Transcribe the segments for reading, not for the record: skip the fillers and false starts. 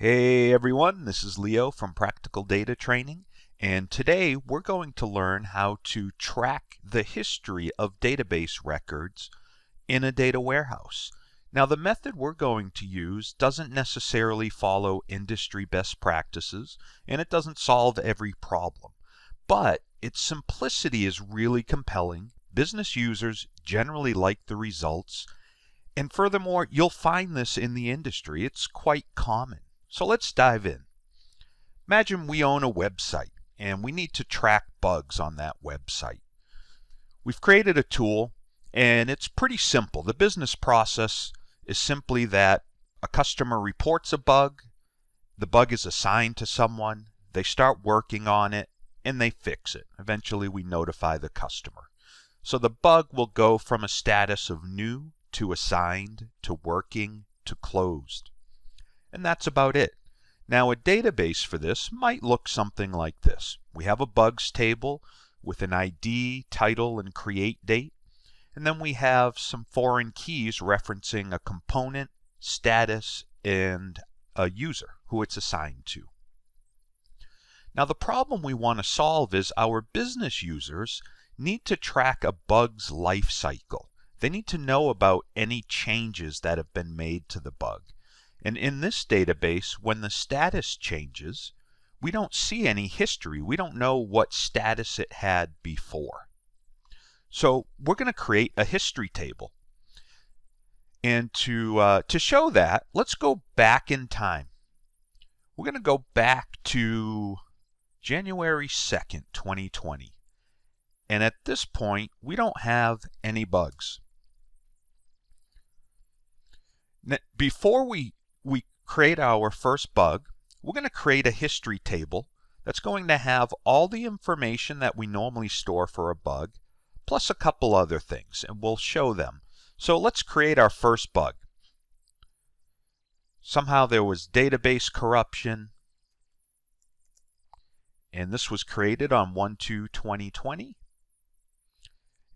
Hey everyone, this is Leo from Practical Data Training, and today we're going to learn how to track the history of database records in a data warehouse. Now the method we're going to use doesn't necessarily follow industry best practices, and it doesn't solve every problem, but its simplicity is really compelling. Business users generally like the results, and furthermore, you'll find this in the industry. It's quite common. So let's dive in. Imagine we own a website and we need to track bugs on that website. We've created a tool and it's pretty simple. The business process is simply that a customer reports a bug, the bug is assigned to someone, they start working on it, and they fix it. Eventually we notify the customer. So the bug will go from a status of new to assigned to working to closed. And that's about it. Now a database for this might look something like this. We have a bugs table with an ID, title, and create date. And then we have some foreign keys referencing a component, status, and a user who it's assigned to. Now the problem we want to solve is our business users need to track a bug's life cycle. They need to know about any changes that have been made to the bug. And in this database, when the status changes, we don't see any history. We don't know what status it had before. So we're going to create a history table. And to show that, let's go back in time. We're going to go back to January 2nd, 2020. And at this point, we don't have any bugs. Now, before we create our first bug, we're going to create a history table that's going to have all the information that we normally store for a bug, plus a couple other things, and we'll show them. So let's create our first bug. Somehow there was database corruption, and this was created on 1/2/2020.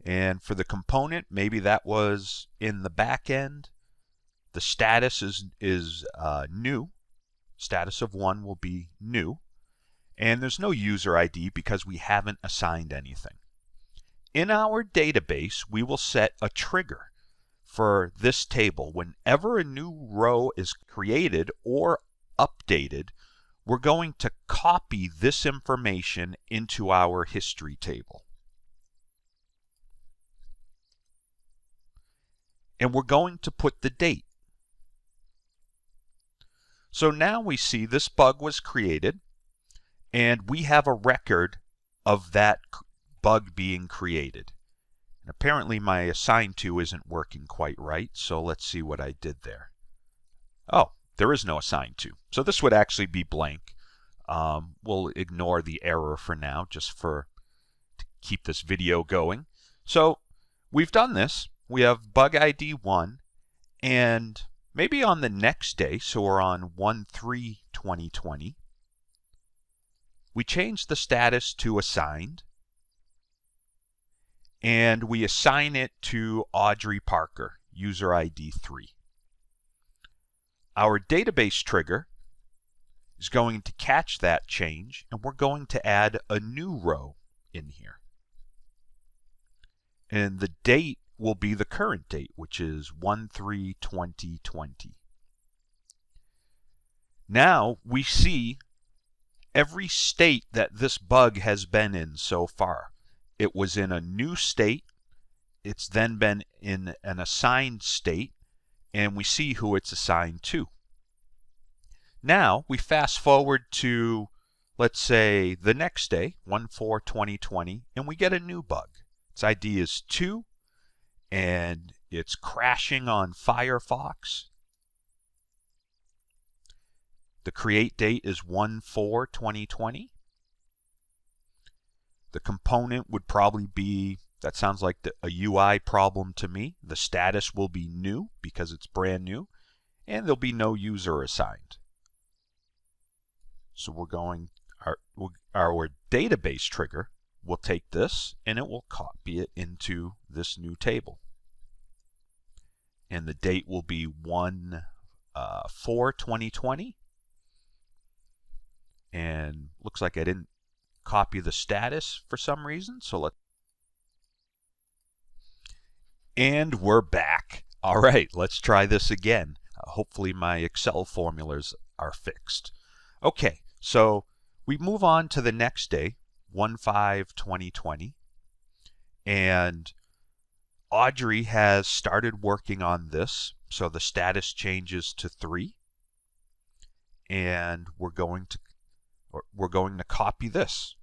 And for the component, maybe that was in the back end. The status is new. Status of 1 will be new. And there's no user ID because we haven't assigned anything. In our database, we will set a trigger for this table. Whenever a new row is created or updated, we're going to copy this information into our history table. And we're going to put the date. So now we see this bug was created, and we have a record of that bug being created. And apparently my assign to isn't working quite right, so let's see what I did there. Oh, there is no assign to. So this would actually be blank. We'll ignore the error for now, just to keep this video going. So we've done this. We have bug ID 1, and maybe on the next day, so we're on 1/3/2020, we change the status to assigned, and we assign it to Audrey Parker, user ID 3. Our database trigger is going to catch that change, and we're going to add a new row in here. And the date will be the current date, which is 1/3/2020. Now we see every state that this bug has been in so far. It was in a new state, it's then been in an assigned state, and we see who it's assigned to. Now we fast forward to, let's say, the next day, 1/4/2020, and we get a new bug. Its ID is 2, and it's crashing on Firefox. The create date is 1/4/2020. The component would probably be, that sounds like a UI problem to me. The status will be new because it's brand new, and there'll be no user assigned. So we're going, our database trigger will take this and it will copy it into this new table. And the date will be 1/4/2020. And looks like I didn't copy the status for some reason, so and we're back. All right, let's try this again. Hopefully my Excel formulas are fixed. Okay, so we move on to the next day, 1/5/2020, and Audrey has started working on this, so the status changes to 3, and we're going to copy this.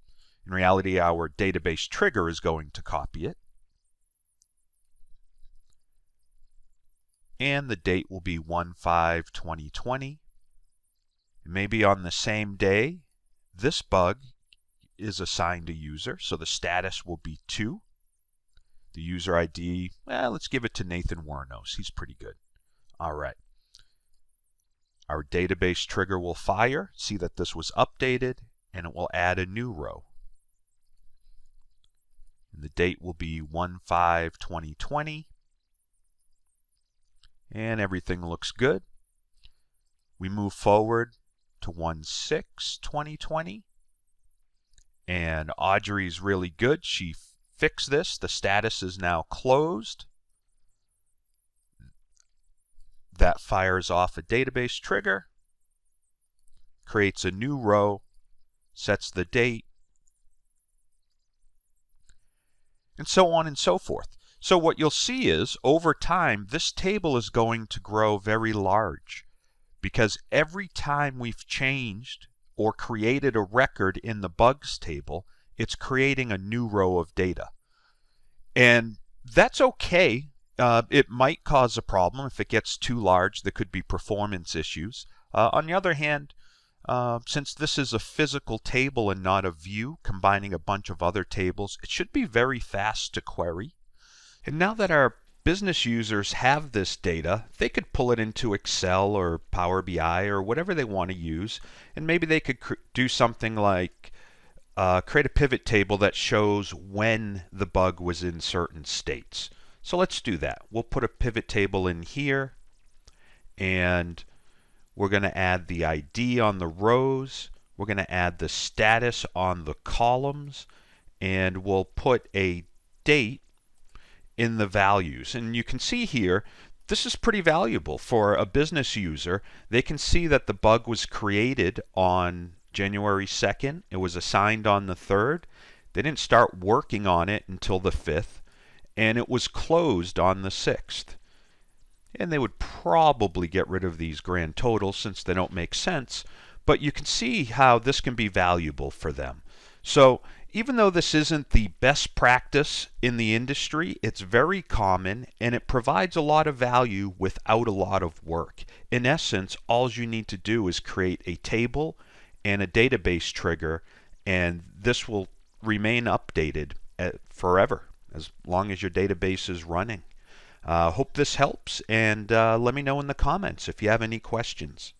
In reality, our database trigger is going to copy it, and the date will be 1/5/2020. Maybe on the same day, this bug is assigned a user, so the status will be 2. The user ID, let's give it to Nathan Warnos. He's pretty good. All right. Our database trigger will fire. See that this was updated, and it will add a new row. And the date will be 1/5/2020. And everything looks good. We move forward to 1/6/2020. And Audrey's really good. She fixed this. The status is now closed. That fires off a database trigger, creates a new row, sets the date, and so on and so forth. So what you'll see is, over time, this table is going to grow very large, because every time we've changed or created a record in the bugs table, it's creating a new row of data. And that's okay. It might cause a problem if it gets too large. There could be performance issues. On the other hand, since this is a physical table and not a view combining a bunch of other tables, it should be very fast to query. And now that our business users have this data, they could pull it into Excel or Power BI or whatever they want to use, and maybe they could do something like create a pivot table that shows when the bug was in certain states. So let's do that. We'll put a pivot table in here, and we're going to add the ID on the rows. We're going to add the status on the columns, and we'll put a date in the values. And you can see here, this is pretty valuable for a business user. They can see that the bug was created on January 2nd. It was assigned on the 3rd. They didn't start working on it until the 5th, and it was closed on the 6th. And they would probably get rid of these grand totals since they don't make sense, but you can see how this can be valuable for them. So even though this isn't the best practice in the industry, it's very common, and it provides a lot of value without a lot of work. In essence, all you need to do is create a table and a database trigger, and this will remain updated forever, as long as your database is running. Hope this helps, and let me know in the comments if you have any questions.